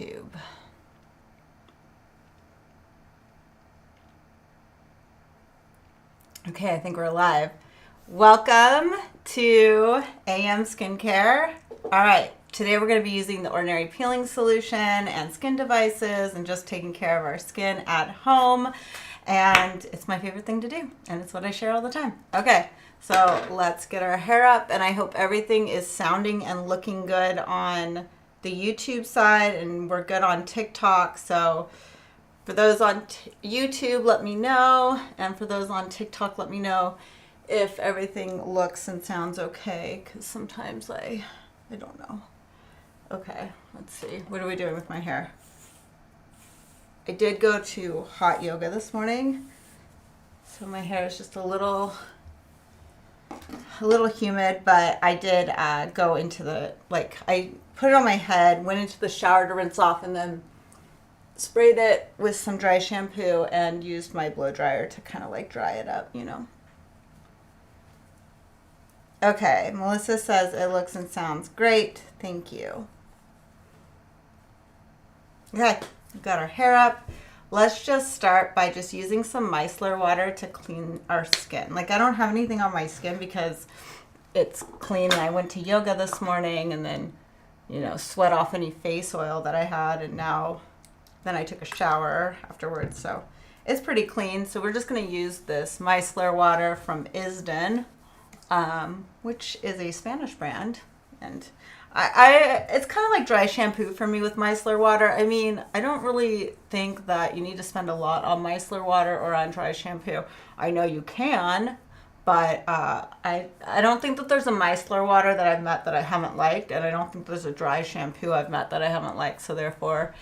YouTube. Okay, I think we're live. Welcome to AM Skincare. All right, today we're going to be using the Ordinary Peeling Solution and skin devices and just taking care of our skin at home. And it's my favorite thing to do, and it's what I share all the time. Okay, so let's get our hair up, and I hope everything is sounding and looking good on the YouTube side, and we're good on TikTok. So for those on YouTube, let me know, and for those on TikTok, let me know if everything looks and sounds okay, because sometimes I don't know. Okay, let's see. What are we doing with my hair? I did go to hot yoga this morning, so my hair is just a little humid, but I did go into the, I put it on my head, went into the shower to rinse off, and then sprayed it with some dry shampoo and used my blow dryer to kind of dry it up, you know. Okay, Melissa says it looks and sounds great. Thank you. Okay, we've got our hair up. Let's just start by just using some micellar water to clean our skin. I don't have anything on my skin because it's clean. I went to yoga this morning and then, sweat off any face oil that I had, and then I took a shower afterwards, so it's pretty clean. So we're just going to use this micellar water from Attn, which is a Spanish brand, and it's kind of like dry shampoo for me with micellar water. I mean, I don't really think that you need to spend a lot on micellar water or on dry shampoo. I know you can, but I don't think that there's a micellar water that I've met that I haven't liked, and I don't think there's a dry shampoo I've met that I haven't liked. So therefore,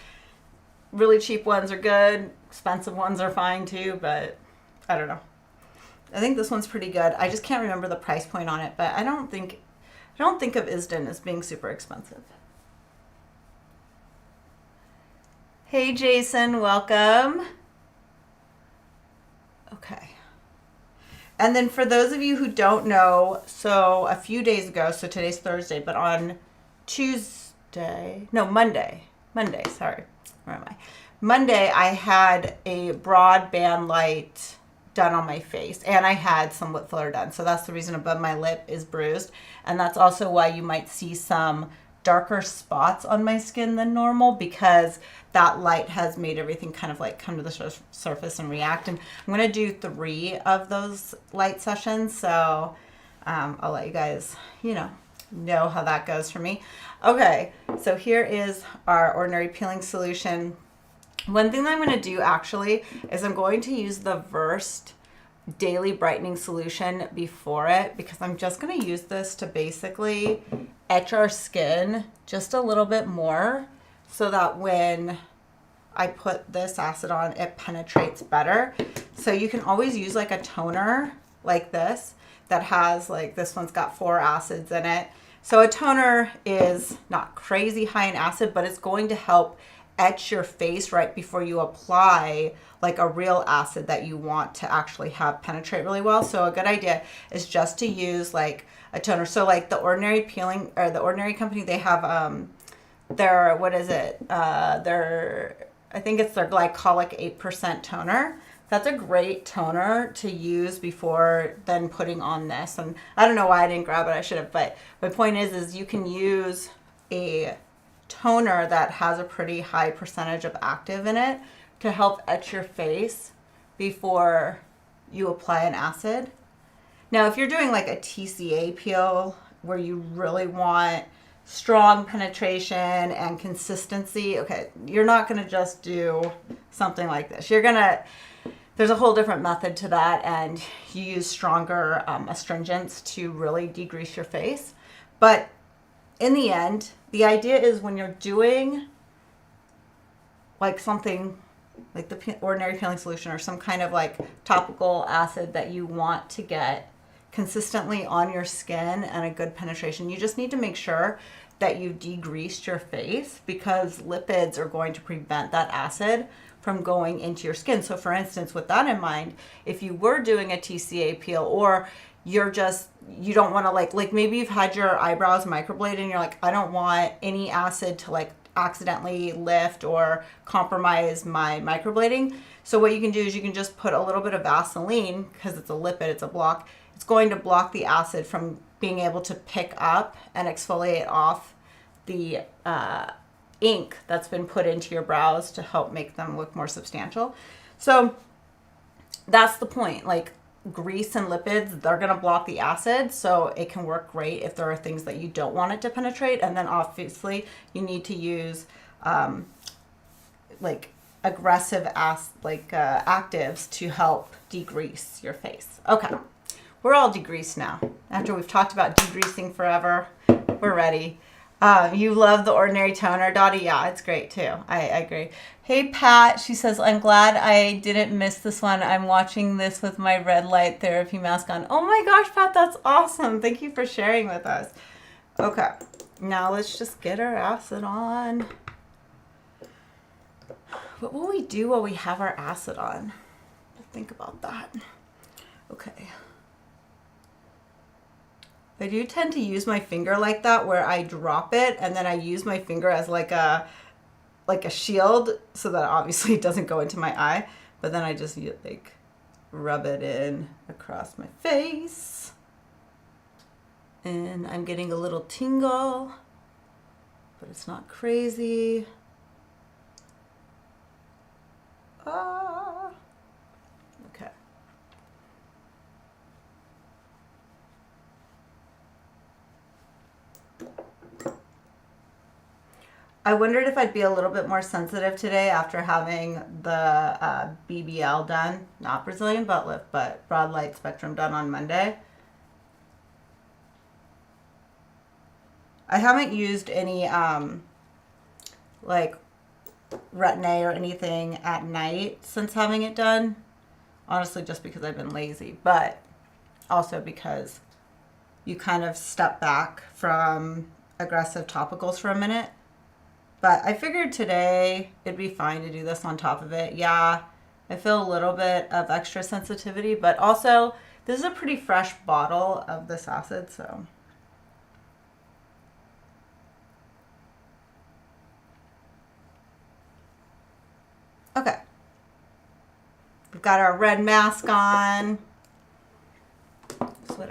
really cheap ones are good, expensive ones are fine too, but I don't know. I think this one's pretty good. I just can't remember the price point on it, but I don't think of Attn as being super expensive. Hey Jason, welcome. Okay. And then for those of you who don't know, so a few days ago, so today's Thursday, but on Monday, sorry. Where am I? Monday, I had a broadband light done on my face, and I had some lip filler done. So that's the reason above my lip is bruised. And that's also why you might see some darker spots on my skin than normal, because that light has made everything kind of come to the surface and react. And I'm going to do 3 of those light sessions. So I'll let you guys, know how that goes for me. Okay, so here is our Ordinary Peeling Solution. One thing that I'm going to do actually is I'm going to use the Versed Daily Brightening Solution before it, because I'm just going to use this to basically etch our skin just a little bit more so that when I put this acid on, it penetrates better. So you can always use a toner like this that has this one's got 4 acids in it. So a toner is not crazy high in acid, but it's going to help etch your face right before you apply a real acid that you want to actually have penetrate really well. So a good idea is just to use a toner. So the Ordinary Peeling, or the Ordinary Company, they have their, I think it's their glycolic 8% toner. That's a great toner to use before then putting on this. And I don't know why I didn't grab it. I should have. But my point is you can use a toner that has a pretty high percentage of active in it to help etch your face before you apply an acid. Now, if you're doing a TCA peel where you really want strong penetration and consistency, okay, you're not going to just do something like this. There's a whole different method to that, and you use stronger astringents to really degrease your face. But in the end, the idea is when you're doing something like the Ordinary Peeling Solution or some kind of topical acid that you want to get consistently on your skin and a good penetration, you just need to make sure that you degreased your face, because lipids are going to prevent that acid from going into your skin. So for instance, with that in mind, if you were doing a TCA peel, or you don't want to maybe you've had your eyebrows microbladed and you're I don't want any acid to accidentally lift or compromise my microblading. So what you can do is you can just put a little bit of Vaseline, because it's a lipid, it's a block. It's going to block the acid from being able to pick up and exfoliate off the ink that's been put into your brows to help make them look more substantial. So that's the point. Like, grease and lipids, they're going to block the acid, so it can work great if there are things that you don't want it to penetrate. And then obviously you need to use like aggressive actives to help degrease your face. Okay, we're all degreased now. After we've talked about degreasing forever, we're ready. You love the Ordinary Toner, Dottie? Yeah, it's great too. I agree. Hey, Pat, she says, I'm glad I didn't miss this one. I'm watching this with my red light therapy mask on. Oh my gosh, Pat, that's awesome. Thank you for sharing with us. Okay, now let's just get our acid on. What will we do while we have our acid on? Think about that. Okay. I do tend to use my finger like that, where I drop it and then I use my finger as like a shield, so that obviously it doesn't go into my eye, but then I just like rub it in across my face. And I'm getting a little tingle, but it's not crazy. Okay. I wondered if I'd be a little bit more sensitive today after having the BBL done, not Brazilian butt lift, but broad light spectrum done on Monday. I haven't used any like Retin-A or anything at night since having it done. Honestly, just because I've been lazy, but also because you kind of step back from aggressive topicals for a minute. But I figured today it'd be fine to do this on top of it. Yeah, I feel a little bit of extra sensitivity, but also this is a pretty fresh bottle of this acid, so. Okay. We've got our red mask on. That's what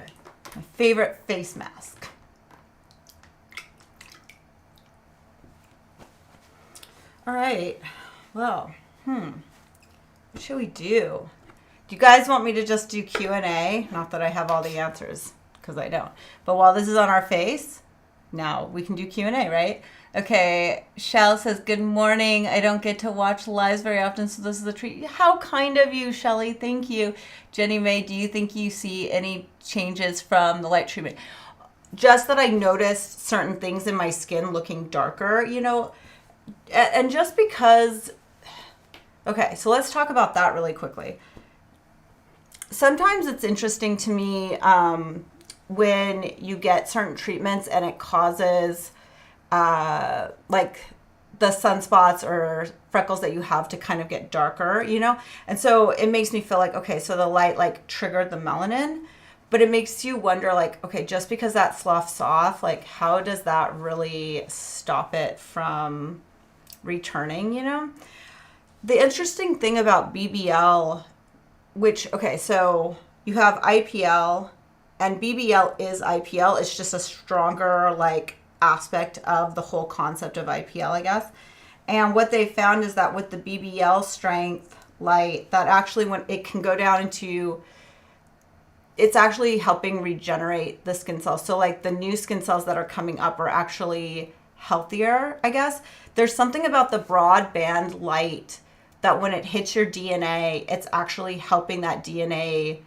my favorite face mask. All right, well, what should we do? Do you guys want me to just do Q&A? Not that I have all the answers, because I don't. But while this is on our face, now we can do Q&A, right? Okay, Shell says, good morning. I don't get to watch lives very often, so this is a treat. How kind of you, Shelly. Thank you. Jenny Mae, do you think you see any changes from the light treatment? Just that I noticed certain things in my skin looking darker, you know. And just because, okay, so let's talk about that really quickly. Sometimes it's interesting to me when you get certain treatments and it causes like the sunspots or freckles that you have to kind of get darker, you know? And so it makes me feel like, okay, so the light like triggered the melanin, but it makes you wonder like, okay, just because that sloughs off, like how does that really stop it from returning, you know? The interesting thing about BBL, which, okay, so you have IPL and BBL is IPL. It's just a stronger like aspect of the whole concept of IPL, I guess. And what they found is that with the BBL strength light, that actually when it can go down into, it's actually helping regenerate the skin cells. So like the new skin cells that are coming up are actually healthier, I guess. There's something about the broadband light that when it hits your DNA, it's actually helping that DNA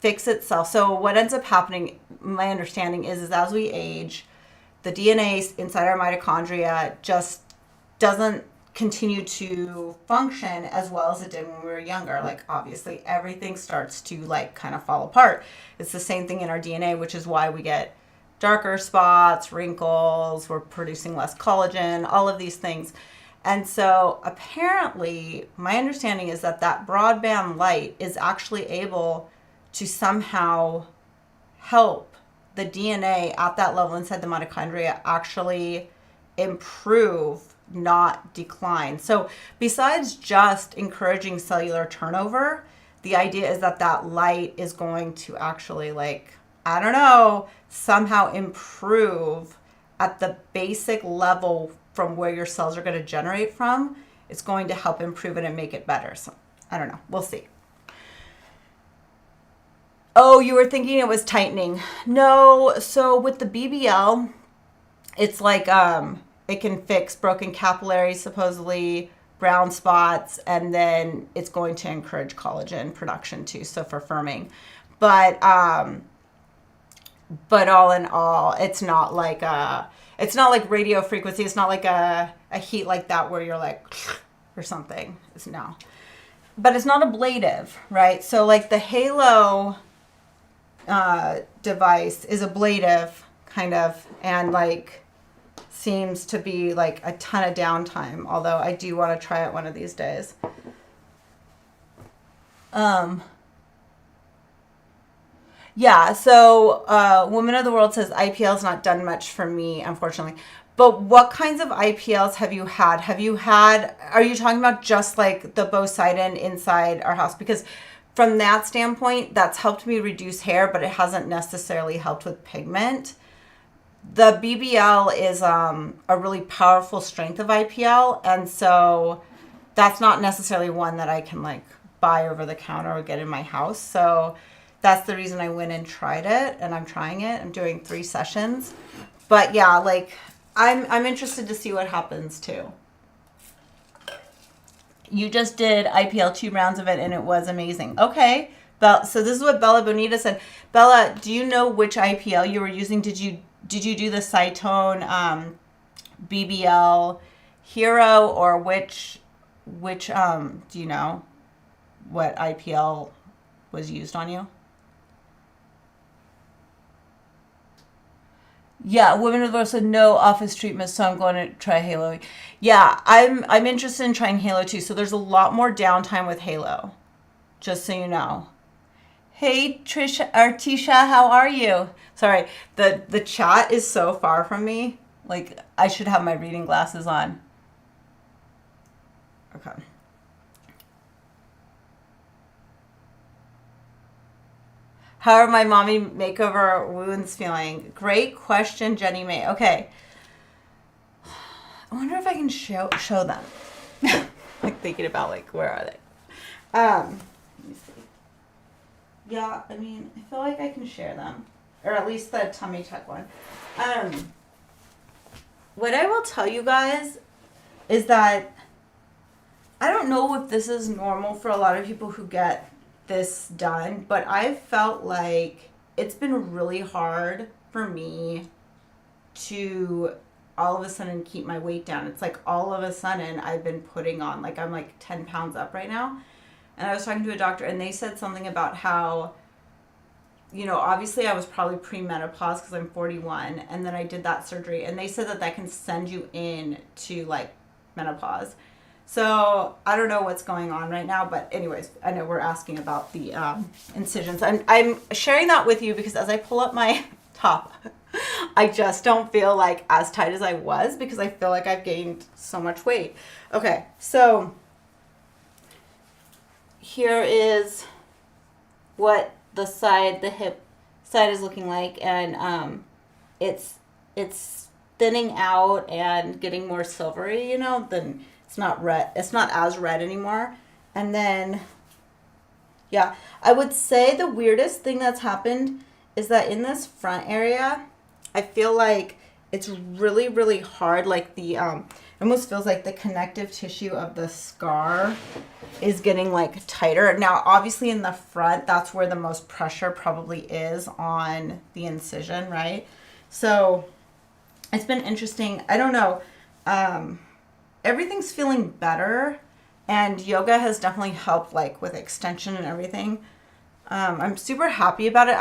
fix itself. So what ends up happening, my understanding is as we age, the DNA inside our mitochondria just doesn't continue to function as well as it did when we were younger. Like obviously everything starts to like kind of fall apart. It's the same thing in our DNA, which is why we get darker spots, wrinkles, we're producing less collagen, all of these things. And so apparently my understanding is that that broadband light is actually able to somehow help the DNA at that level inside the mitochondria actually improve, not decline. So besides just encouraging cellular turnover, the idea is that that light is going to actually, like, I don't know, somehow improve at the basic level from where your cells are going to generate from. It's going to help improve it and make it better. So I don't know. We'll see. Oh, you were thinking it was tightening. No. So with the BBL, it's like it can fix broken capillaries, supposedly, brown spots, and then it's going to encourage collagen production too, so for firming. But all in all, it's not like radio frequency. It's not like a heat like that where you're like or something. It's no. But it's not ablative, right? So like the Halo device is ablative kind of, and like seems to be like a ton of downtime, although I do want to try it one of these days. Yeah, so Woman of the World says IPL's not done much for me, unfortunately. But what kinds of IPLs have you had? Are you talking about just like the Bosidin inside our house? Because from that standpoint, that's helped me reduce hair, but it hasn't necessarily helped with pigment. The BBL is a really powerful strength of IPL, and so that's not necessarily one that I can like buy over the counter or get in my house. So that's the reason I went and tried it, and I'm trying it. I'm doing 3 sessions. But yeah, like I'm interested to see what happens too. You just did IPL 2 rounds of it, and it was amazing. Okay. So this is what Bella Bonita said. Bella, do you know which IPL you were using? Did you do the Cytone BBL Hero, or which do you know what IPL was used on you? Yeah, Women of the World said no office treatment, so I'm going to try Halo. Yeah, I'm interested in trying Halo too. So there's a lot more downtime with Halo, just so you know. Hey Artisha, how are you? Sorry, the chat is so far from me. Like I should have my reading glasses on. Okay. How are my mommy makeover wounds feeling? Great question, Jenny May. Okay. I wonder if I can show them. Like thinking about like where are they? Let me see. Yeah, I mean, I feel like I can share them, or at least the tummy tuck one. What I will tell you guys is that I don't know if this is normal for a lot of people who get this done, but I've felt like it's been really hard for me to all of a sudden keep my weight down. It's like all of a sudden I've been putting on, like I'm like 10 pounds up right now. And I was talking to a doctor, and they said something about how, you know, obviously I was probably pre-menopause because I'm 41, and then I did that surgery, and they said that can send you in to like menopause. So I don't know what's going on right now, but anyways, I know we're asking about the incisions. I'm sharing that with you because as I pull up my top, I just don't feel like as tight as I was because I feel like I've gained so much weight. Okay, so here is what the hip side is looking like, and it's thinning out and getting more silvery, you know, than it's not red. It's not as red anymore. And then, yeah, I would say the weirdest thing that's happened is that in this front area, I feel like it's really, really hard. Like the, it almost feels like the connective tissue of the scar is getting like tighter. Now, obviously in the front, that's where the most pressure probably is on the incision, right? So it's been interesting. I don't know. Everything's feeling better, and yoga has definitely helped like with extension and everything. I'm super happy about it.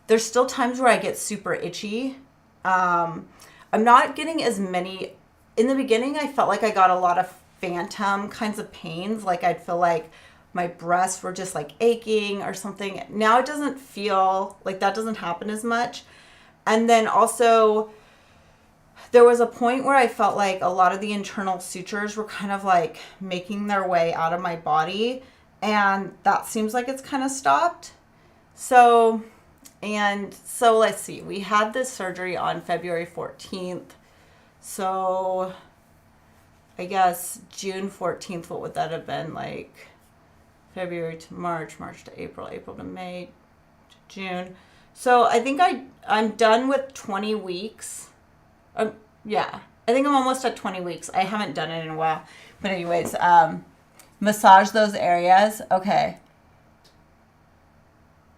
There's still times where I get super itchy. I'm not getting as many. In the beginning, I felt like I got a lot of phantom kinds of pains. Like I'd feel like my breasts were just like aching or something. Now it doesn't feel like that doesn't happen as much. And then also, there was a point where I felt like a lot of the internal sutures were kind of like making their way out of my body, and that seems like it's kind of stopped. So let's see, we had this surgery on February 14th. So I guess June 14th, what would that have been? Like February to March, March to April, April to May, to June. So I think I'm done with 20 weeks. Yeah, I think I'm almost at 20 weeks. I haven't done it in a while. But anyways, massage those areas. Okay.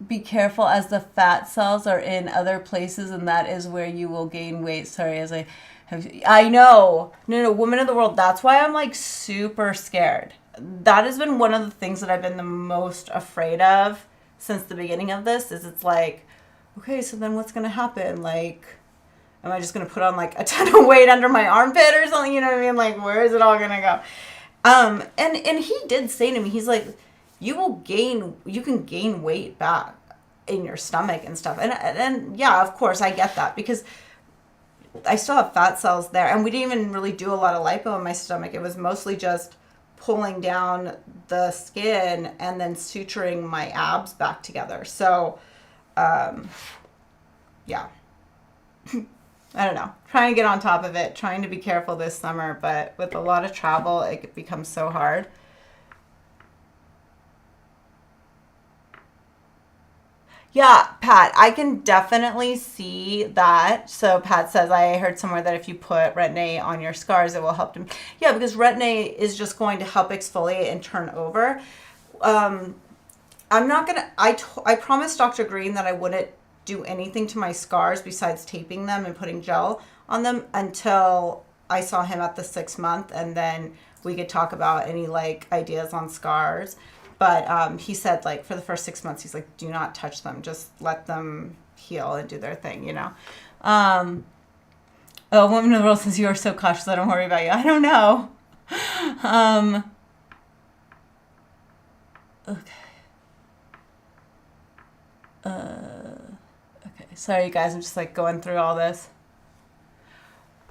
Be careful as the fat cells are in other places, and that is where you will gain weight. Sorry, as I know. No, woman of the world. That's why I'm like super scared. That has been one of the things that I've been the most afraid of since the beginning of this, is it's like, okay, so then what's going to happen? Like, am I just going to put on like a ton of weight under my armpit or something? You know what I mean? Like, where is it all going to go? And he did say to me, he's like, you can gain weight back in your stomach and stuff. And yeah, of course I get that, because I still have fat cells there, and we didn't even really do a lot of lipo in my stomach. It was mostly just pulling down the skin and then suturing my abs back together. So, yeah. I don't know, trying to get on top of it, trying to be careful this summer, but with a lot of travel, it becomes so hard. Yeah, Pat, I can definitely see that. So Pat says, I heard somewhere that if you put retin-A on your scars, it will help them. Yeah, because retin-A is just going to help exfoliate and turn over. I'm not going to, I promised Dr. Green that I wouldn't do anything to my scars besides taping them and putting gel on them until I saw him at the 6 month, and then we could talk about any like ideas on scars. But he said, like, for the first 6 months, he's like, do not touch them, just let them heal and do their thing, you know. Oh, woman of the world says, you are so cautious, I don't worry about you. I don't know. Okay. Okay, sorry, you guys. I'm just like going through all this.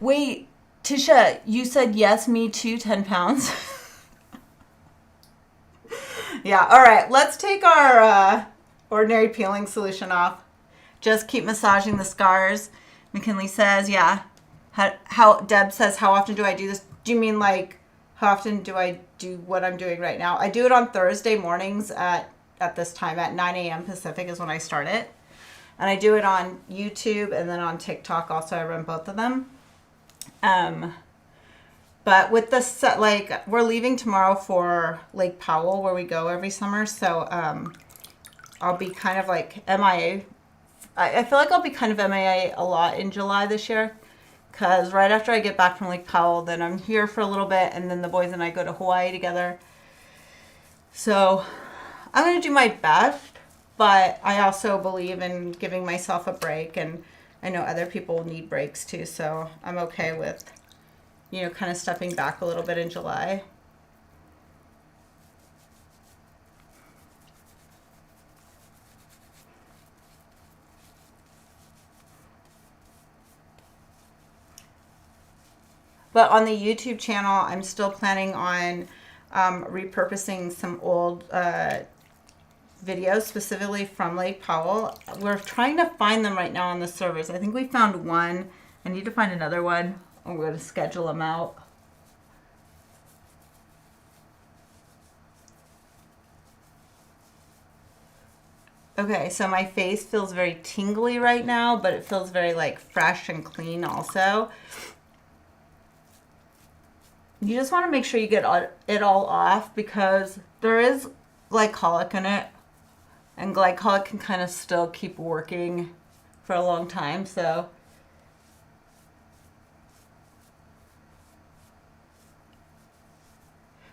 Wait, Tisha, you said yes, me too, 10 pounds. Yeah, all right. Let's take our ordinary peeling solution off. Just keep massaging the scars. McKinley says, yeah. How Deb says, how often do I do this? Do you mean like how often do I do what I'm doing right now? I do it on Thursday mornings at this time at 9 a.m. Pacific is when I start it. And I do it on YouTube and then on TikTok also. I run both of them. But with the set, like, we're leaving tomorrow for Lake Powell, where we go every summer. So I'll be kind of like MIA. I feel like I'll be kind of MIA a lot in July this year, because right after I get back from Lake Powell, then I'm here for a little bit, and then the boys and I go to Hawaii together. So I'm going to do my best, but I also believe in giving myself a break, and I know other people need breaks too, so I'm okay with, you know, kind of stepping back a little bit in July. But on the YouTube channel, I'm still planning on repurposing some old videos specifically from Lake Powell. We're trying to find them right now on the servers. I think we found one. I need to find another one. I'm going to schedule them out. Okay, so my face feels very tingly right now, but it feels very like fresh and clean also. You just want to make sure you get it all off, because there is glycolic in it, and glycolic can kind of still keep working for a long time, so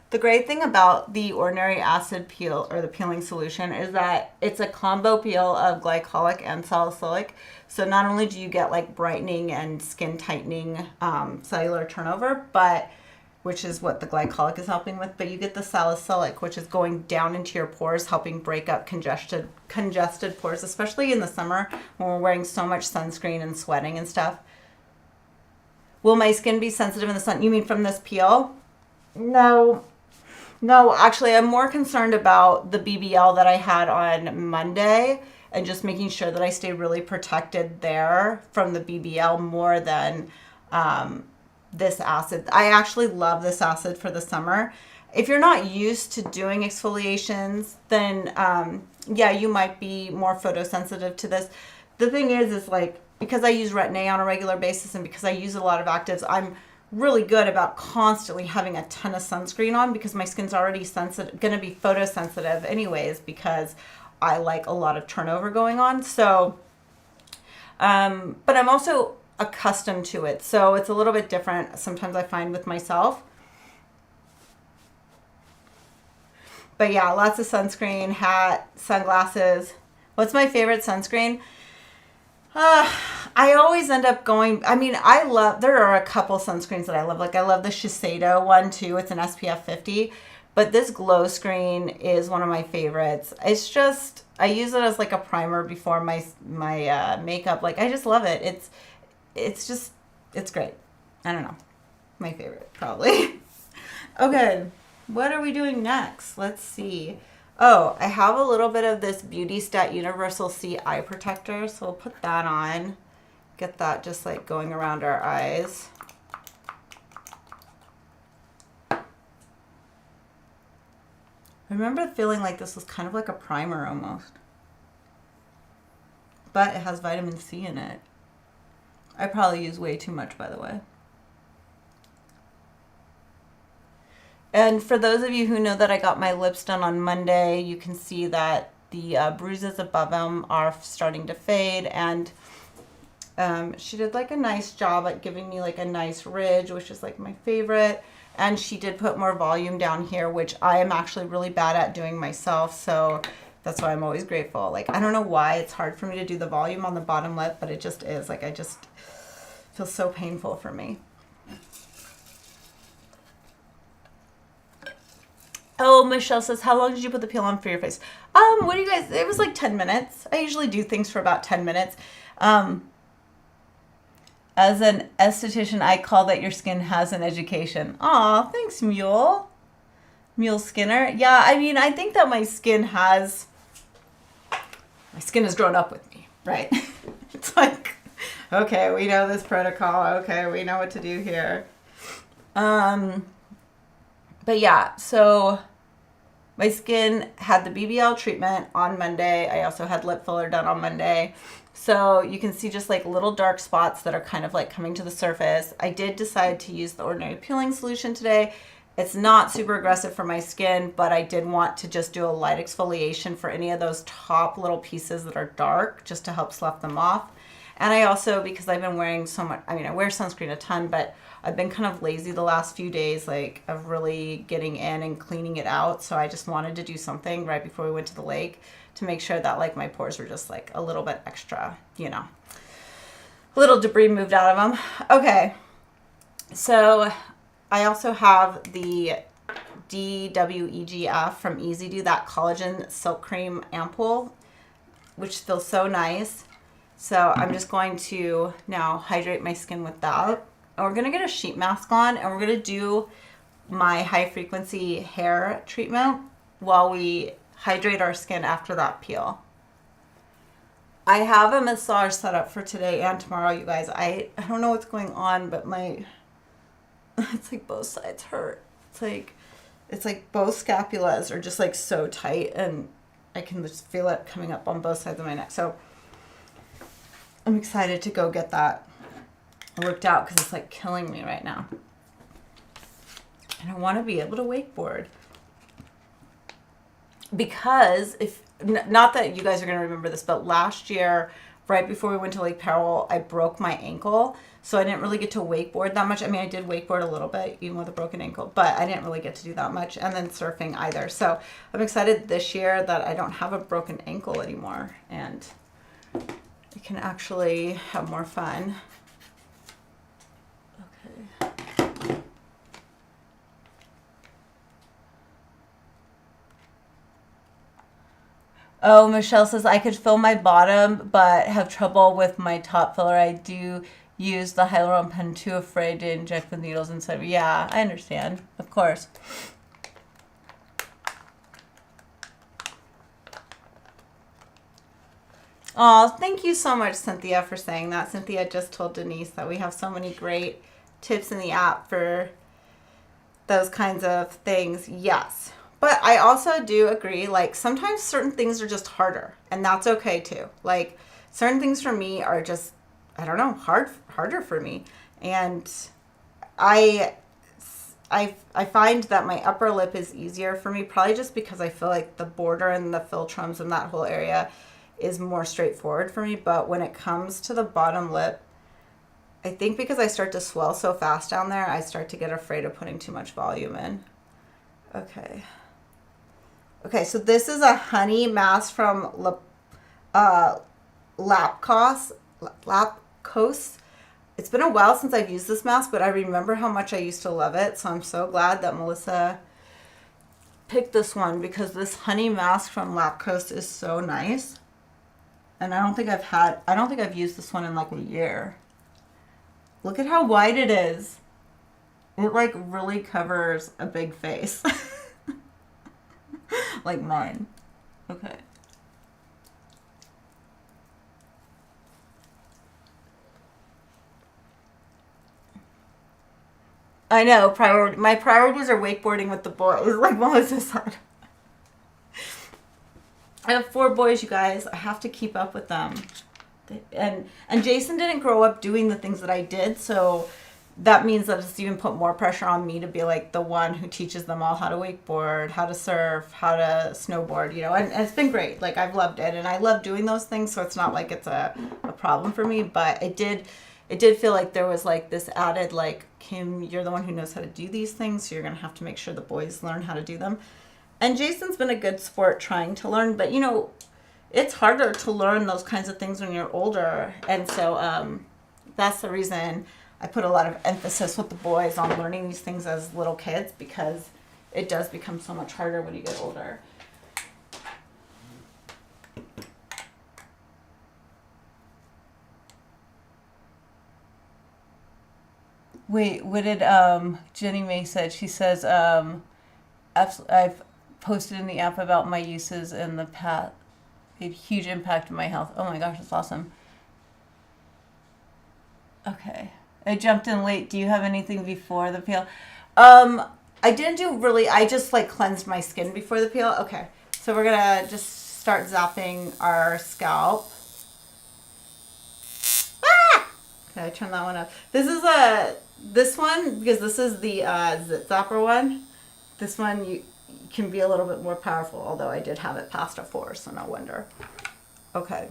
the great thing about the ordinary acid peel, or the peeling solution, is that it's a combo peel of glycolic and salicylic. So not only do you get like brightening and skin tightening cellular turnover, but which is what the glycolic is helping with, but you get the salicylic, which is going down into your pores, helping break up congested pores, especially in the summer when we're wearing so much sunscreen and sweating and stuff. Will my skin be sensitive in the sun? You mean from this peel? No. No, actually, I'm more concerned about the BBL that I had on Monday and just making sure that I stay really protected there from the BBL more than this acid. I actually love this acid for the summer. If you're not used to doing exfoliations, then yeah, you might be more photosensitive to this. The thing is like, because I use Retin-A on a regular basis and because I use a lot of actives, I'm really good about constantly having a ton of sunscreen on because my skin's already going to be photosensitive anyways because I like a lot of turnover going on. So, but I'm also accustomed to it. So it's a little bit different sometimes I find with myself. But yeah, lots of sunscreen, hat, sunglasses. What's my favorite sunscreen? I always end up going, I mean, there are a couple sunscreens that I love. Like I love the Shiseido one too. It's an SPF 50. But this glow screen is one of my favorites. It's just, I use it as like a primer before my makeup. Like I just love it. It's great. I don't know. My favorite, probably. Okay, what are we doing next? Let's see. Oh, I have a little bit of this Beauty Stat Universal C eye protector, so we'll put that on. Get that just like going around our eyes. I remember feeling like this was kind of like a primer almost. But it has vitamin C in it. I probably use way too much, by the way. And for those of you who know that I got my lips done on Monday, you can see that the bruises above them are starting to fade. And she did like a nice job at giving me like a nice ridge, which is like my favorite. And she did put more volume down here, which I am actually really bad at doing myself. So that's why I'm always grateful. Like, I don't know why it's hard for me to do the volume on the bottom lip, but it just is. Like, I just feel so painful for me. Oh, Michelle says, how long did you put the peel on for your face? What do you guys, it was like 10 minutes. I usually do things for about 10 minutes. As an esthetician, I call that your skin has an education. Aw, thanks, Mule. Mule Skinner. Yeah, I mean, I think that my skin has grown up with me, right? It's like, okay, we know this protocol. Okay, we know what to do here. But yeah, so my skin had the BBL treatment on Monday. I also had lip filler done on Monday. So you can see just like little dark spots that are kind of like coming to the surface. I did decide to use the Ordinary Peeling Solution today. It's not super aggressive for my skin, but I did want to just do a light exfoliation for any of those top little pieces that are dark just to help slough them off. And I also, because I've been wearing so much, I mean, I wear sunscreen a ton, but I've been kind of lazy the last few days, like of really getting in and cleaning it out. So I just wanted to do something right before we went to the lake to make sure that like my pores were just like a little bit extra, you know, a little debris moved out of them. Okay. So I also have the DWEGF from Easy Do, that collagen silk cream ampoule, which feels so nice. So I'm just going to now hydrate my skin with that. And we're going to get a sheet mask on and we're going to do my high frequency hair treatment while we hydrate our skin after that peel. I have a massage set up for today and tomorrow, you guys. I don't know what's going on, but it's like both sides hurt. It's like both scapulas are just like so tight and I can just feel it coming up on both sides of my neck. So I'm excited to go get that worked out because it's like killing me right now. And I want to be able to wakeboard. Because not that you guys are going to remember this, but last year, right before we went to Lake Powell, I broke my ankle. So I didn't really get to wakeboard that much. I mean, I did wakeboard a little bit, even with a broken ankle, but I didn't really get to do that much. And then surfing either. So I'm excited this year that I don't have a broken ankle anymore. And I can actually have more fun. Okay. Oh, Michelle says, I could fill my bottom, but have trouble with my top filler. I do use the hyaluronic pen too afraid to inject the needles inside. Yeah, I understand. Of course. Oh, thank you so much, Cynthia, for saying that. Cynthia just told Denise that we have so many great tips in the app for those kinds of things. Yes. But I also do agree, like, sometimes certain things are just harder, and that's okay too. Like, certain things for me are just, I don't know, harder for me. And I find that my upper lip is easier for me, probably just because I feel like the border and the philtrums and that whole area is more straightforward for me. But when it comes to the bottom lip, I think because I start to swell so fast down there, I start to get afraid of putting too much volume in. Okay. Okay, so this is a honey mask from Lapcos. It's been a while since I've used this mask, but I remember how much I used to love it. So I'm so glad that Melissa picked this one, because this honey mask from Lapcos is so nice. And I don't think I've used this one in like a year. Look at how wide it is. It like really covers a big face. Like mine. Okay. I know, my priorities are wakeboarding with the boys, like Melissa said. I have 4 boys, you guys. I have to keep up with them. And Jason didn't grow up doing the things that I did, so that means that it's even put more pressure on me to be like the one who teaches them all how to wakeboard, how to surf, how to snowboard, you know, and it's been great. Like, I've loved it, and I love doing those things, so it's not like it's a problem for me, but it did feel like there was like this added, like, Kim, you're the one who knows how to do these things, so you're going to have to make sure the boys learn how to do them. And Jason's been a good sport trying to learn, but, you know, it's harder to learn those kinds of things when you're older. And so that's the reason I put a lot of emphasis with the boys on learning these things as little kids, because it does become so much harder when you get older. Wait, what did Jenny May said? She says, I've posted in the app about my uses in the past. A huge impact on my health. Oh my gosh, that's awesome. Okay. I jumped in late. Do you have anything before the peel? I didn't do really, I just like cleansed my skin before the peel. Okay. So we're going to just start zapping our scalp. Ah! Okay, I turn that one up. This one, because this is the Zit Zapper one. This one, you can be a little bit more powerful, although I did have it past a 4, so no wonder. Okay.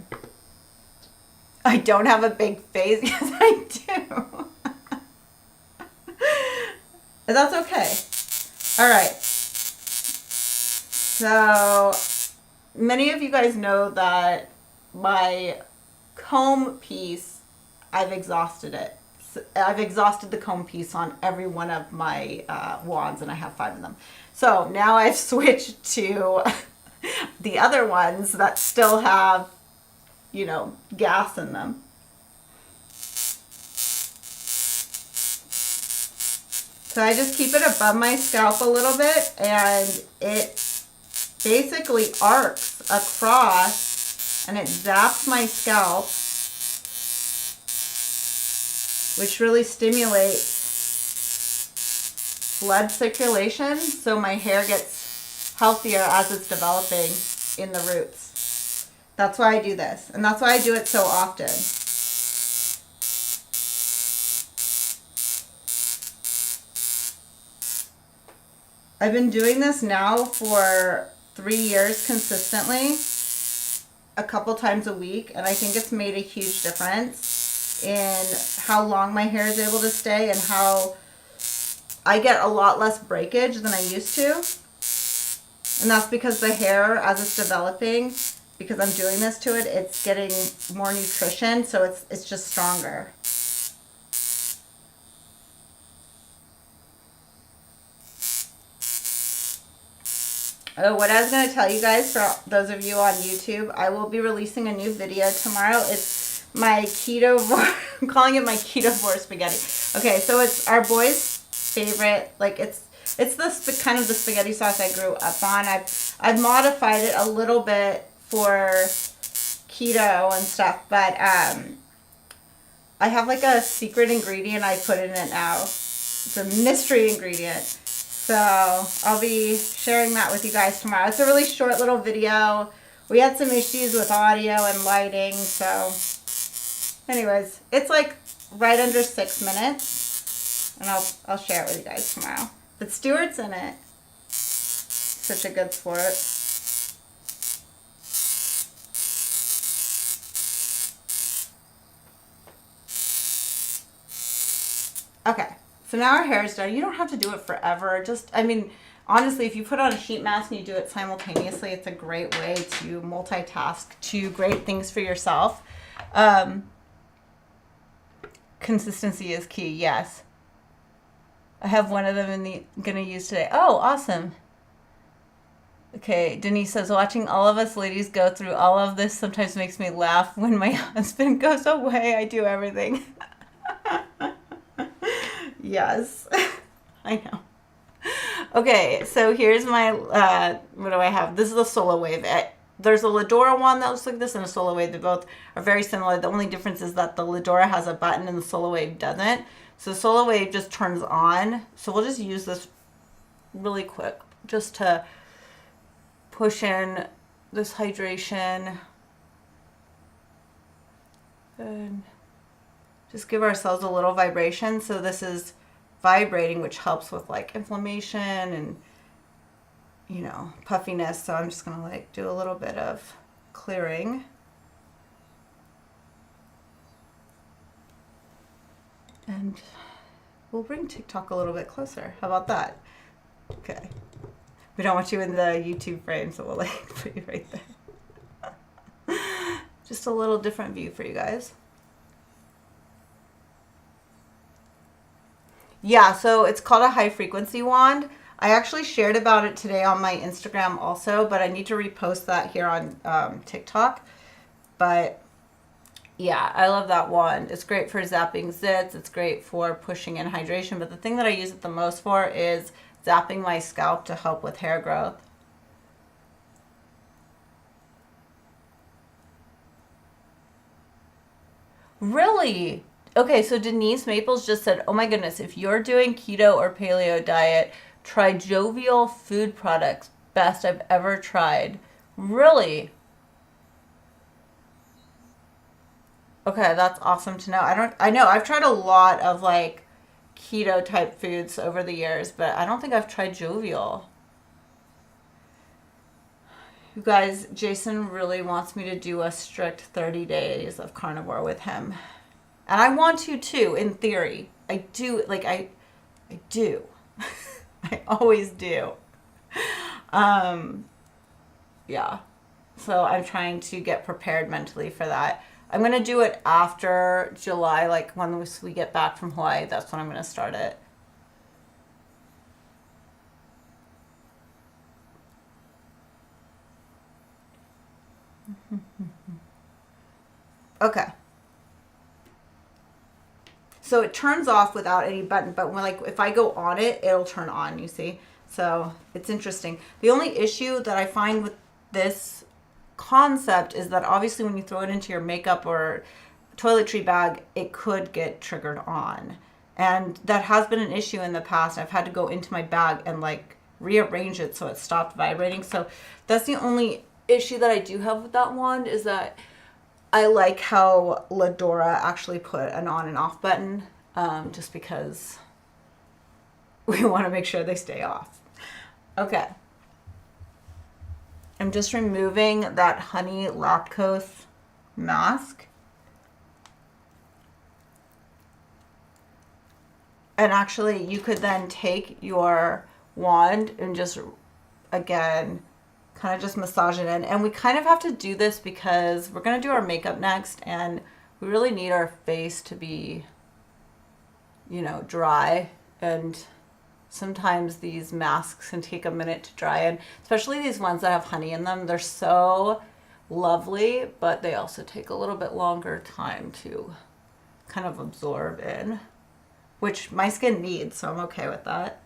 I don't have a big face. Yes, I do. That's okay. All right. So many of you guys know that my comb piece, I've exhausted it. I've exhausted the comb piece on every one of my wands, and I have 5 of them. So now I've switched to the other ones that still have, you know, gas in them. So I just keep it above my scalp a little bit, and it basically arcs across, and it zaps my scalp, which really stimulates blood circulation, so my hair gets healthier as it's developing in the roots. That's why I do this, and that's why I do it so often. I've been doing this now for 3 years consistently, a couple times a week, and I think it's made a huge difference in how long my hair is able to stay, and how I get a lot less breakage than I used to. And that's because the hair, as it's developing, because I'm doing this to it, it's getting more nutrition, so it's just stronger. Oh, what I was going to tell you guys, for those of you on YouTube, I will be releasing a new video tomorrow. It's my keto I'm calling it my keto for spaghetti. Okay, so it's our boy's favorite. Like it's the kind of the spaghetti sauce I grew up on. I've modified it a little bit for keto and stuff, but I have like a secret ingredient I put in it now. It's a mystery ingredient. So I'll be sharing that with you guys tomorrow. It's a really short little video. We had some issues with audio and lighting, so anyways, it's like right under 6 minutes, and I'll share it with you guys tomorrow. But Stuart's in it. Such a good sport. Okay, so now our hair is done. You don't have to do it forever. Just, I mean, honestly, if you put on a sheet mask and you do it simultaneously, it's a great way to multitask, two great things for yourself. Consistency is key, yes. I have one of them gonna use today. Oh, awesome. Okay, Denise says, watching all of us ladies go through all of this sometimes makes me laugh. When my husband goes away, I do everything. Yes, I know. Okay, so here's my, what do I have? This is the SolaWave. There's a Ladora one that looks like this and a SolaWave. They both are very similar. The only difference is that the Ladora has a button and the SolaWave doesn't. So SolaWave just turns on. So we'll just use this really quick just to push in this hydration. And just give ourselves a little vibration. So this is vibrating, which helps with like inflammation and, you know, puffiness. So I'm just gonna like do a little bit of clearing. And we'll bring TikTok a little bit closer. How about that? Okay. We don't want you in the YouTube frame, so we'll like put you right there. Just a little different view for you guys. Yeah, so it's called a high frequency wand. I actually shared about it today on my Instagram also, but I need to repost that here on TikTok. But yeah, I love that wand. It's great for zapping zits. It's great for pushing in hydration. But the thing that I use it the most for is zapping my scalp to help with hair growth. Really? Okay, so Denise Maples just said, oh my goodness, if you're doing keto or paleo diet, try Jovial food products. Best I've ever tried. Really? Okay, that's awesome to know. I know I've tried a lot of like keto type foods over the years, but I don't think I've tried Jovial. You guys, Jason really wants me to do a strict 30 days of carnivore with him. And I want to too, in theory. I do, like, I do. I always do. Yeah. So I'm trying to get prepared mentally for that. I'm going to do it after July, like when we get back from Hawaii. That's when I'm going to start it. Okay. So it turns off without any button, but when, like, if I go on it, it'll turn on, you see? So it's interesting. The only issue that I find with this concept is that obviously when you throw it into your makeup or toiletry bag, it could get triggered on. And that has been an issue in the past. I've had to go into my bag and like rearrange it so it stopped vibrating. So that's the only issue that I do have with that wand, is that I like how Ladora actually put an on and off button, just because we want to make sure they stay off. Okay. I'm just removing that honey lactose mask. And actually, you could then take your wand and just, again, kind of just massage it in. And we kind of have to do this because we're going to do our makeup next, and we really need our face to be, you know, dry. And sometimes these masks can take a minute to dry, and especially these ones that have honey in them. They're so lovely, but they also take a little bit longer time to kind of absorb in, which my skin needs, so I'm okay with that.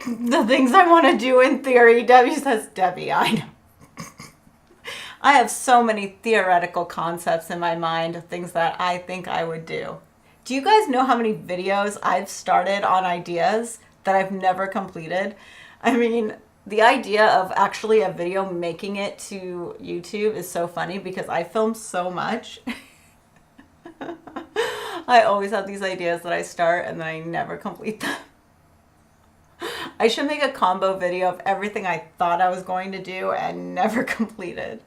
The things I want to do in theory, Debbie says. Debbie, I know. I have so many theoretical concepts in my mind of things that I think I would do. Do you guys know how many videos I've started on ideas that I've never completed? I mean, the idea of actually a video making it to YouTube is so funny because I film so much. I always have these ideas that I start and then I never complete them. I should make a combo video of everything I thought I was going to do and never completed.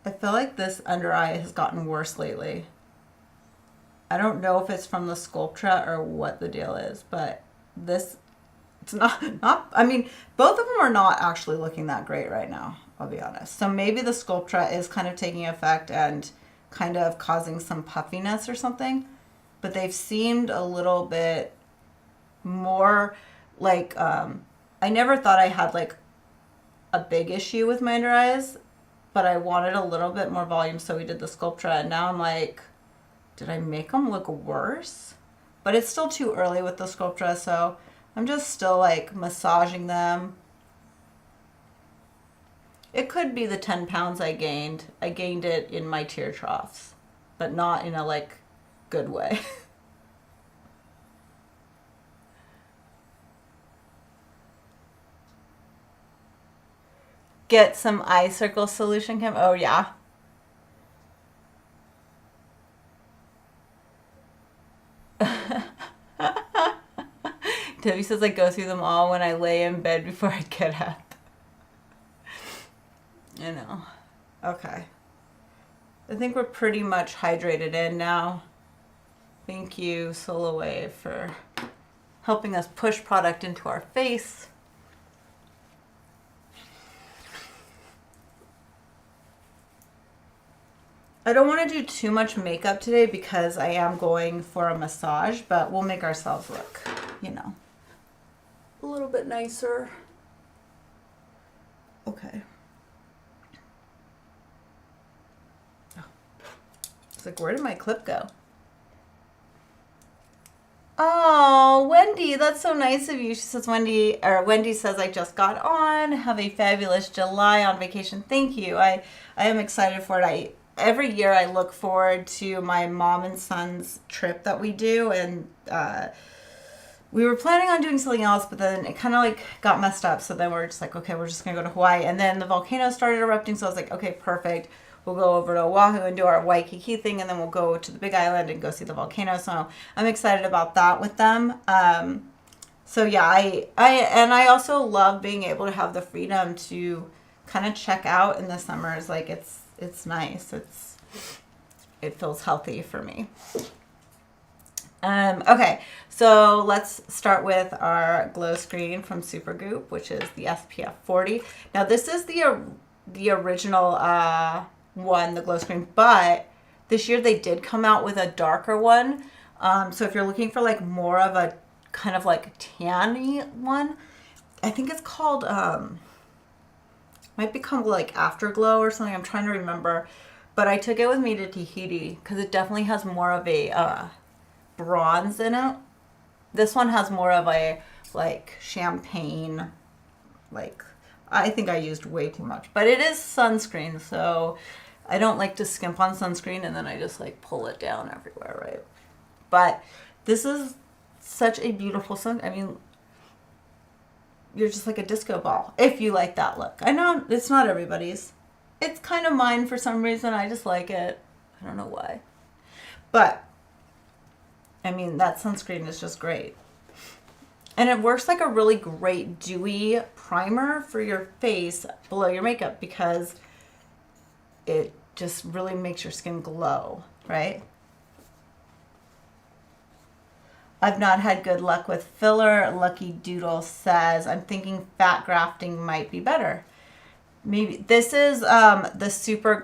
I feel like this under eye has gotten worse lately. I don't know if it's from the Sculptra or what the deal is, but this, it's not, I mean, both of them are not actually looking that great right now, I'll be honest. So maybe the Sculptra is kind of taking effect and kind of causing some puffiness or something, but they've seemed a little bit more like, I never thought I had like a big issue with my under eyes, but I wanted a little bit more volume, so we did the Sculptra, and now I'm like, did I make them look worse? But it's still too early with the Sculptra, so I'm just still like massaging them. It could be the 10 pounds I gained. I gained it in my tear troughs, but not in a like good way. Get some eye circle solution, Kim. Oh yeah. Debbie says I go through them all when I lay in bed before I get up. I know. Okay. I think we're pretty much hydrated in now. Thank you, SolaWave, for helping us push product into our face. I don't want to do too much makeup today because I am going for a massage, but we'll make ourselves look, you know, a little bit nicer. Okay. Oh. It's like, where did my clip go? Oh, Wendy, that's so nice of you. She says, Wendy says, I just got on. Have a fabulous July on vacation. Thank you. I am excited for it. Every year I look forward to my mom and son's trip that we do, and we were planning on doing something else, but then it kind of like got messed up, so then we're just like, okay, we're just gonna go to Hawaii, and then the volcano started erupting, so I was like, okay, perfect, we'll go over to Oahu and do our Waikiki thing, and then we'll go to the Big Island and go see the volcano, so I'm excited about that with them. So yeah, I also love being able to have the freedom to kind of check out in the summers. Like it's nice. It feels healthy for me. Okay, so let's start with our glow screen from Supergoop, which is the SPF 40. Now this is the original one, the glow screen, but this year they did come out with a darker one. So if you're looking for like more of a kind of like tanny one, I think it's called might become like Afterglow or something. I'm trying to remember, but I took it with me to Tahiti because it definitely has more of a bronze in it. This one has more of a like champagne, like I think I used way too much, but it is sunscreen, so I don't like to skimp on sunscreen and then I just like pull it down everywhere, right? But this is such a beautiful sun. I mean, you're just like a disco ball if you like that look. I know it's not everybody's. It's kind of mine for some reason. I just like it. I don't know why. But, I mean, that sunscreen is just great. And it works like a really great dewy primer for your face below your makeup because it just really makes your skin glow, right? I've not had good luck with filler. Lucky Doodle says, I'm thinking fat grafting might be better. maybe this is the Super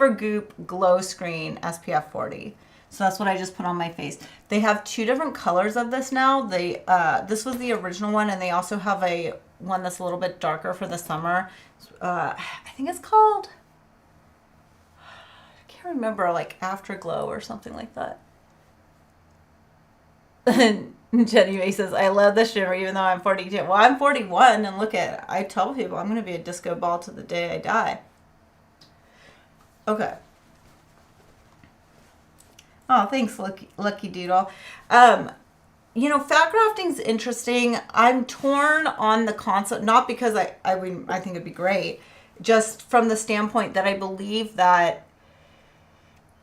Goop Glow Screen SPF 40. So that's what I just put on my face. They have two different colors of this now. They this was the original one, and they also have a one that's a little bit darker for the summer. I think it's called, I can't remember, like Afterglow or something like that. And Jenny May says, I love the shimmer even though I'm 42. Well, I'm 41, and look at, I tell people I'm going to be a disco ball to the day I die. Okay. Oh, thanks, Lucky Doodle. You know, fat grafting's interesting. I'm torn on the concept, not because I think it'd be great, just from the standpoint that I believe that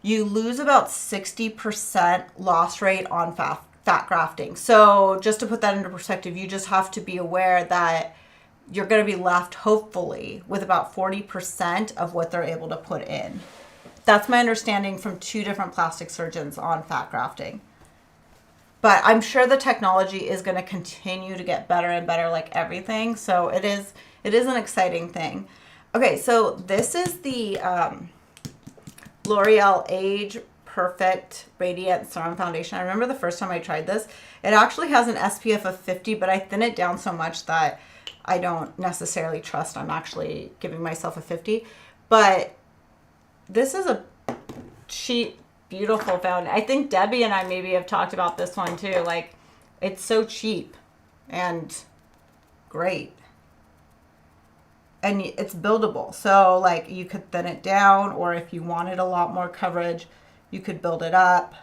you lose about 60% loss rate on fat grafting. So just to put that into perspective, you just have to be aware that you're going to be left, hopefully, with about 40% of what they're able to put in. That's my understanding from two different plastic surgeons on fat grafting. But I'm sure the technology is going to continue to get better and better, like everything. So it is an exciting thing. Okay, so this is the L'Oreal Age Perfect Radiant Serum Foundation. I remember the first time I tried this. It actually has an SPF of 50, but I thin it down so much that I don't necessarily trust I'm actually giving myself a 50. But this is a cheap, beautiful foundation. I think Debbie and I maybe have talked about this one too. Like, it's so cheap and great. And it's buildable. So like you could thin it down, or if you wanted a lot more coverage, you could build it up.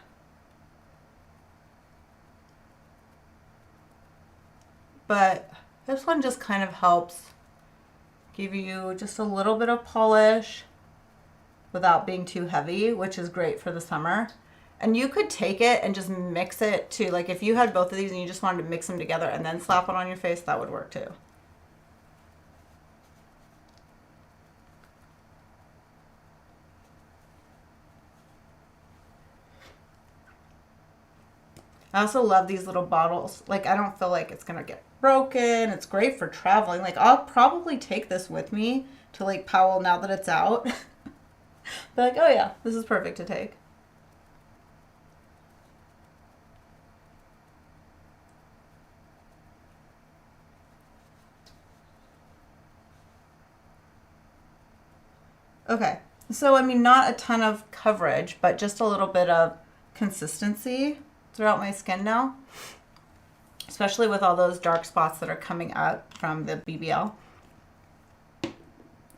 But this one just kind of helps give you just a little bit of polish without being too heavy, which is great for the summer. And you could take it and just mix it too. Like if you had both of these and you just wanted to mix them together and then slap it on your face, that would work too. I also love these little bottles. Like, I don't feel like it's gonna get broken. It's great for traveling. Like, I'll probably take this with me to Lake Powell now that it's out. Be like, oh yeah, this is perfect to take. Okay, so I mean, not a ton of coverage, but just a little bit of consistency throughout my skin now, especially with all those dark spots that are coming up from the BBL.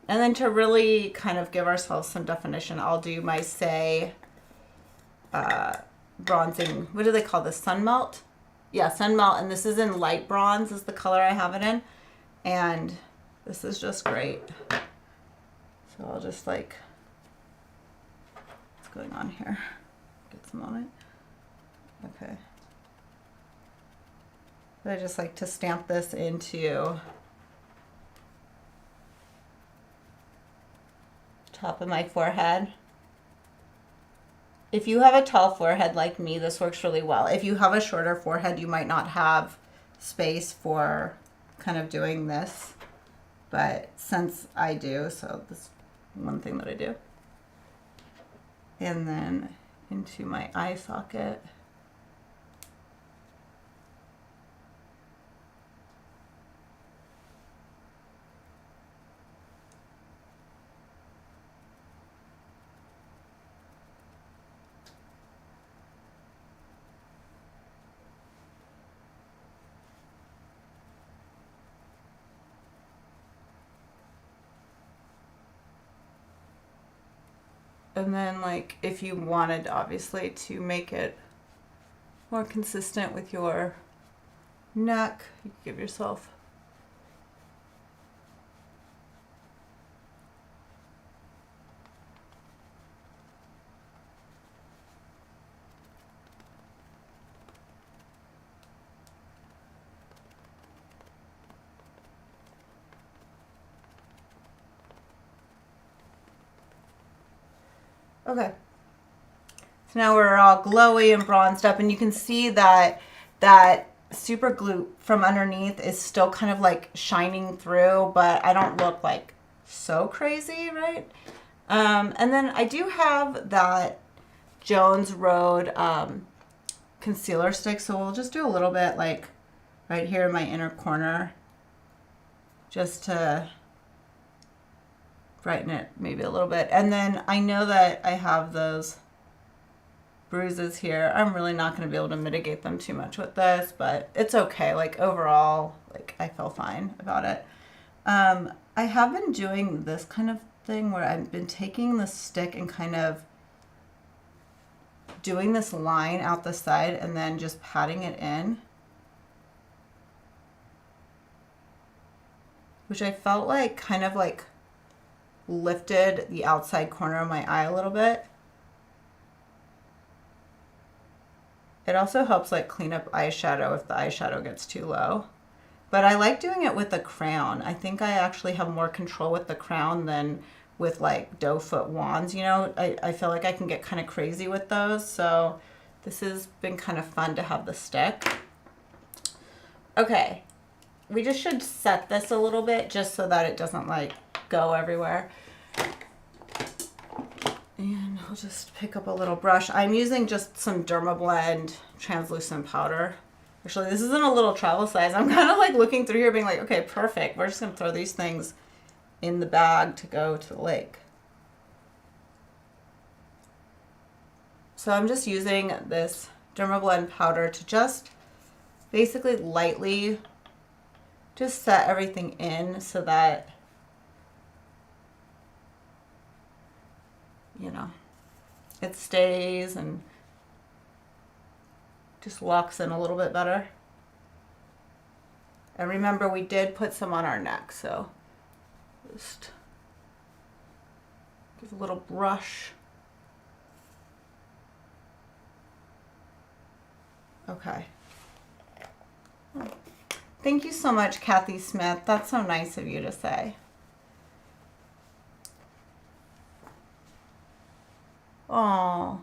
And then to really kind of give ourselves some definition, I'll do my Say bronzing, what do they call this, sun melt? Yeah, sun melt, and this is in light bronze is the color I have it in, and this is just great. So I'll just like, what's going on here? Get some on it. Okay. I just like to stamp this into top of my forehead. If you have a tall forehead like me, this works really well. If you have a shorter forehead, you might not have space for kind of doing this, but since I do, so this is one thing that I do. And then into my eye socket. And then, like, if you wanted, obviously, to make it more consistent with your neck, you could give yourself okay. So now we're all glowy and bronzed up, and you can see that super glue from underneath is still kind of like shining through, but I don't look like so crazy, right? And then I do have that Jones Road concealer stick, so we'll just do a little bit like right here in my inner corner just to brighten it maybe a little bit. And then I know that I have those bruises here. I'm really not going to be able to mitigate them too much with this, but it's okay. Like overall, like I feel fine about it. I have been doing this kind of thing where I've been taking the stick and kind of doing this line out the side and then just patting it in, which I felt like kind of like lifted the outside corner of my eye a little bit. It also helps like clean up eyeshadow if the eyeshadow gets too low. But I like doing it with a crayon. I think I actually have more control with the crayon than with like doe foot wands. You know, I feel like I can get kind of crazy with those. So this has been kind of fun to have the stick. Okay, we just should set this a little bit just so that it doesn't like go everywhere. And I'll just pick up a little brush. I'm using just some Dermablend translucent powder. Actually, this isn't a little travel size. I'm kind of like looking through here being like, okay, perfect. We're just going to throw these things in the bag to go to the lake. So I'm just using this Dermablend powder to just basically lightly just set everything in so that, you know, it stays and just locks in a little bit better. And remember, we did put some on our neck, so just give a little brush. Okay. Thank you so much, Kathy Smith. That's so nice of you to say. Oh,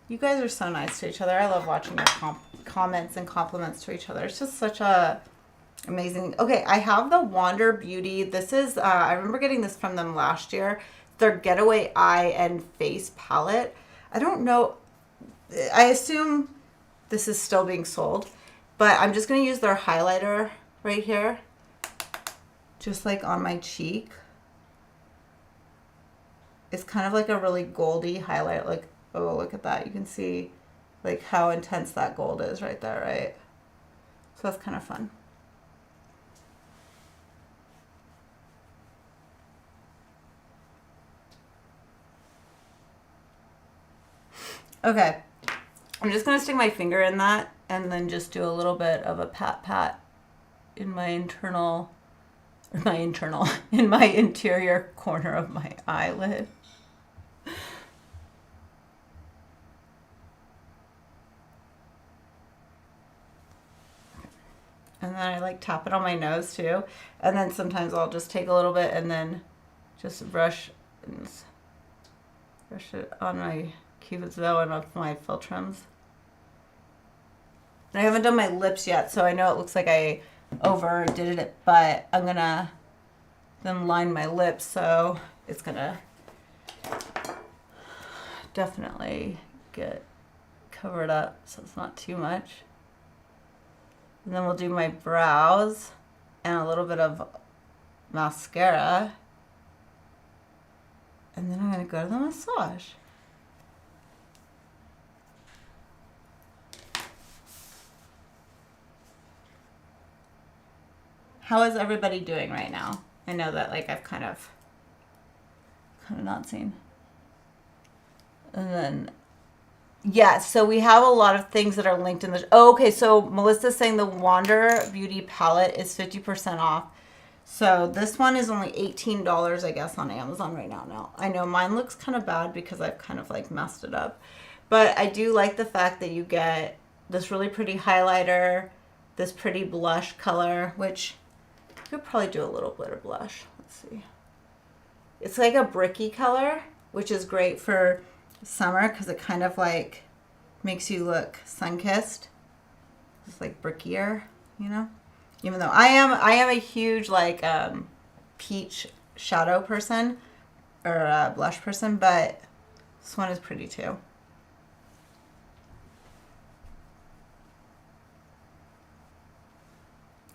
you guys are so nice to each other. I love watching your comments and compliments to each other. It's just such a amazing. Okay, I have the Wander Beauty. This is, I remember getting this from them last year. Their Getaway Eye and Face Palette. I don't know. I assume this is still being sold, but I'm just going to use their highlighter right here, just like on my cheek. It's kind of like a really goldy highlight. Like, oh, look at that. You can see like how intense that gold is right there, right? So that's kind of fun. Okay, I'm just going to stick my finger in that and then just do a little bit of a pat in my in my interior corner of my eyelid. And then I like tap it on my nose too. And then sometimes I'll just take a little bit and then just brush it on my Cupid's bow and up my Filtrums. And I haven't done my lips yet, so I know it looks like I overdid it, but I'm gonna then line my lips, so it's gonna definitely get covered up so it's not too much. And then we'll do my brows and a little bit of mascara. And then I'm going to go to the massage. How is everybody doing right now? I know that like I've kind of not seen. And then yeah, so we have a lot of things that are linked in the... Oh, okay, so Melissa's saying the Wander Beauty palette is 50% off. So this one is only $18, I guess, on Amazon right now. I know mine looks kind of bad because I've kind of like messed it up. But I do like the fact that you get this really pretty highlighter, this pretty blush color, which you could probably do a little bit of blush. Let's see. It's like a bricky color, which is great for summer because it kind of like makes you look sun-kissed. It's like brickier, you know? Even though I am a huge like peach shadow person or blush person, but this one is pretty too.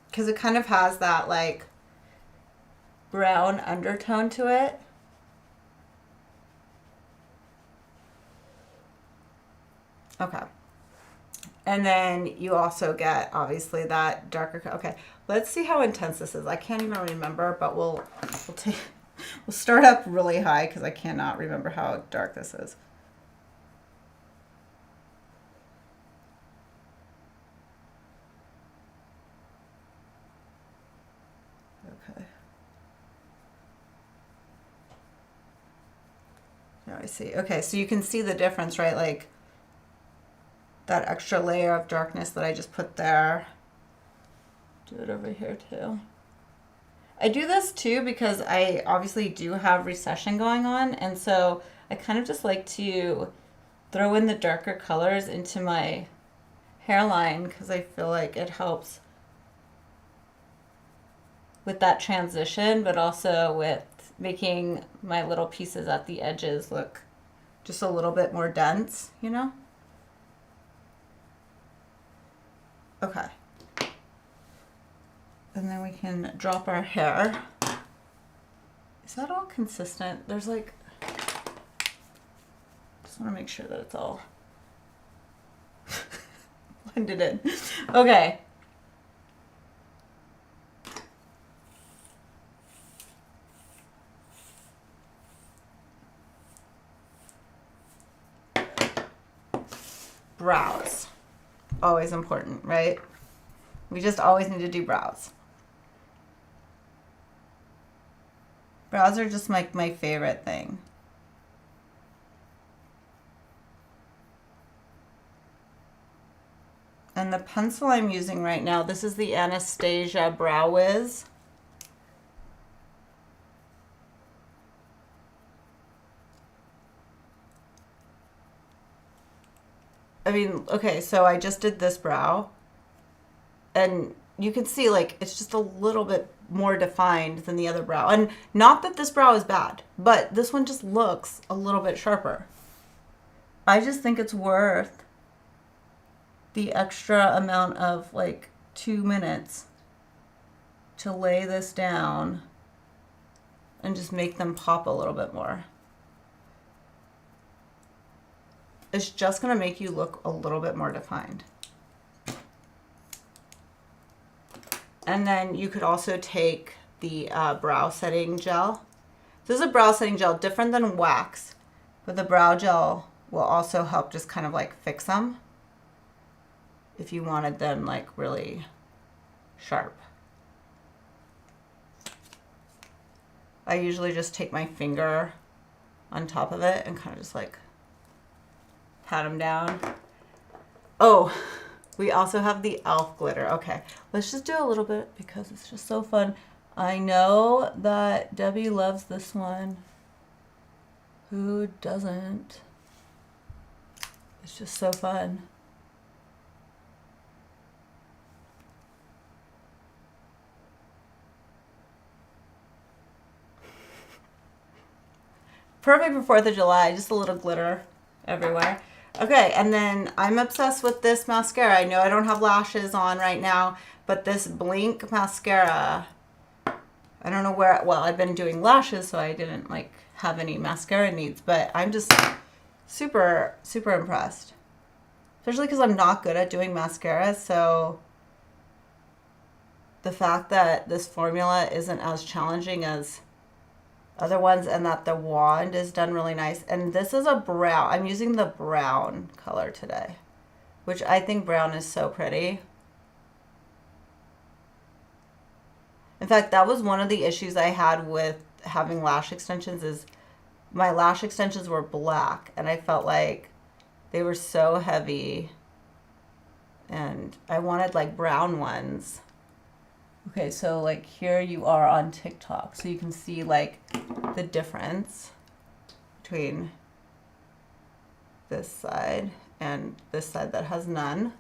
Because it kind of has that like brown undertone to it. Okay. And then you also get obviously that darker. Okay, let's see how intense this is. I can't even remember, but we'll start up really high because I cannot remember how dark this is. Okay. Now I see. Okay, so you can see the difference, right? Like that extra layer of darkness that I just put there. Do it over here too. I do this too because I obviously do have recession going on, and so I kind of just like to throw in the darker colors into my hairline because I feel like it helps with that transition, but also with making my little pieces at the edges look just a little bit more dense, you know? Okay. And then we can drop our hair. Is that all consistent? There's like, just want to make sure that it's all blended in. Okay. Brows. Always important, right? We just always need to do brows. Brows are just like my favorite thing. And the pencil I'm using right now, this is the Anastasia Brow Wiz. I mean, okay, so I just did this brow. And you can see like it's just a little bit more defined than the other brow. And not that this brow is bad, but this one just looks a little bit sharper. I just think it's worth the extra amount of like 2 minutes to lay this down and just make them pop a little bit more. It's just going to make you look a little bit more defined. And then you could also take the brow setting gel. This is a brow setting gel, different than wax, but the brow gel will also help just kind of like fix them if you wanted them like really sharp. I usually just take my finger on top of it and kind of just like pat them down. Oh, we also have the e.l.f. glitter. Okay, let's just do a little bit because it's just so fun. I know that Debbie loves this one. Who doesn't? It's just so fun. Perfect for 4th of July, just a little glitter everywhere. Okay, and then I'm obsessed with this mascara. I know I don't have lashes on right now, but this Blink mascara, I don't know where, well, I've been doing lashes, so I didn't like have any mascara needs, but I'm just super, super impressed. Especially because I'm not good at doing mascara, so the fact that this formula isn't as challenging as other ones and that the wand is done really nice. And this is a brown. I'm using the brown color today, which I think brown is so pretty. In fact, that was one of the issues I had with having lash extensions is my lash extensions were black and I felt like they were so heavy and I wanted like brown ones. Okay, so like here you are on TikTok, so you can see like the difference between this side and this side that has none.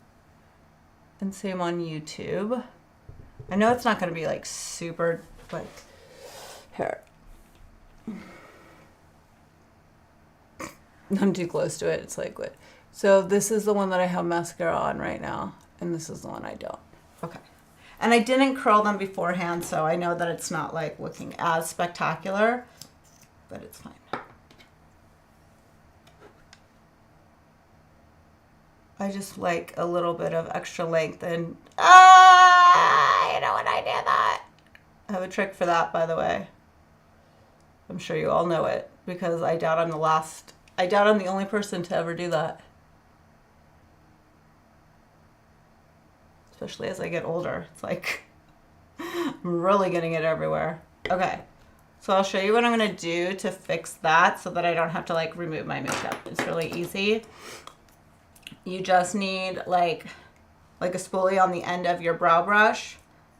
And same on YouTube. I know it's not going to be like super, like, here. I'm too close to it. It's liquid. So this is the one that I have mascara on right now. And this is the one I don't. Okay. And I didn't curl them beforehand, so I know that it's not like looking as spectacular, but it's fine. I just like a little bit of extra length and, you know what, I did that. I have a trick for that, by the way. I'm sure you all know it because I doubt I'm the only person to ever do that. Especially as I get older. It's like, I'm really getting it everywhere. Okay, so I'll show you what I'm gonna do to fix that so that I don't have to like remove my makeup. It's really easy. You just need like a spoolie on the end of your brow brush,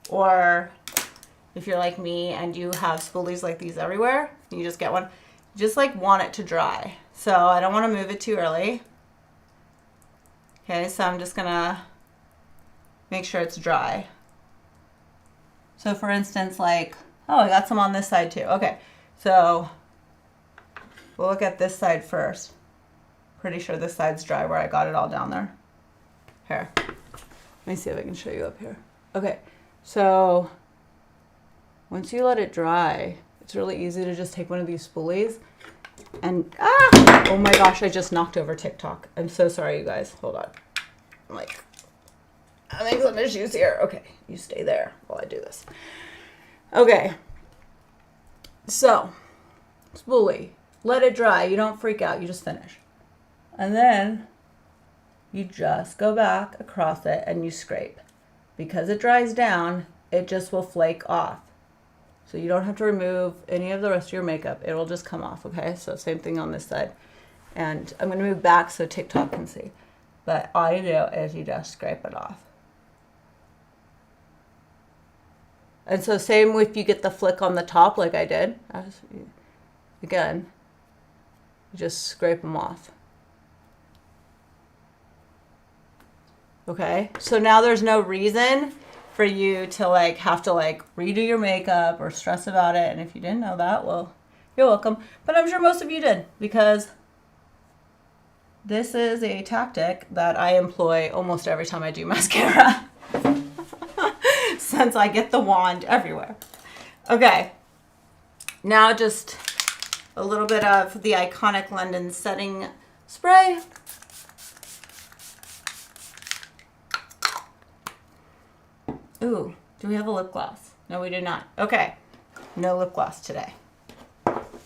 or if you're like me and you have spoolies like these everywhere, you just get one. You just like want it to dry. So I don't want to move it too early. Okay, so I'm just gonna make sure it's dry. So for instance, like, oh, I got some on this side too. Okay, so we'll look at this side first. Pretty sure this side's dry where I got it all down there. Here. Let me see if I can show you up here. Okay, so once you let it dry, it's really easy to just take one of these spoolies and, oh my gosh, I just knocked over TikTok. I'm so sorry, you guys. Hold on. I'm having some issues here. Okay, you stay there while I do this. Okay, so spoolie, let it dry. You don't freak out, you just finish. And then you just go back across it and you scrape. Because it dries down, it just will flake off. So you don't have to remove any of the rest of your makeup. It will just come off, okay? So same thing on this side. And I'm gonna move back so TikTok can see. But all you do is you just scrape it off. And so same if you get the flick on the top like I did. Again, you just scrape them off. Okay, so now there's no reason for you to like have to like redo your makeup or stress about it. And if you didn't know that, well, you're welcome. But I'm sure most of you did, because this is a tactic that I employ almost every time I do mascara. Since I get the wand everywhere. Okay, now just a little bit of the iconic London setting spray. Ooh, do we have a lip gloss? No, we do not. Okay, no lip gloss today.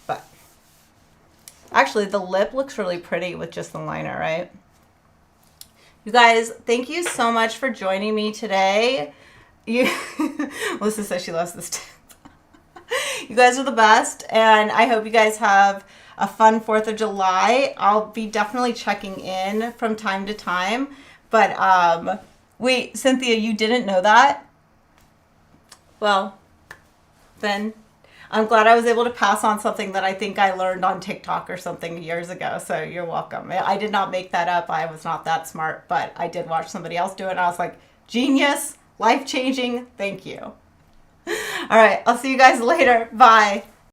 But actually, the lip looks really pretty with just the liner, right? You guys, thank you so much for joining me today. Melissa says she loves this tip. You guys are the best, and I hope you guys have a fun 4th of July. I'll be definitely checking in from time to time. But wait, Cynthia, you didn't know that? Well, then I'm glad I was able to pass on something that I think I learned on TikTok or something years ago. So you're welcome. I did not make that up. I was not that smart, but I did watch somebody else do it. And I was like, genius, life-changing. Thank you. All right, I'll see you guys later. Bye.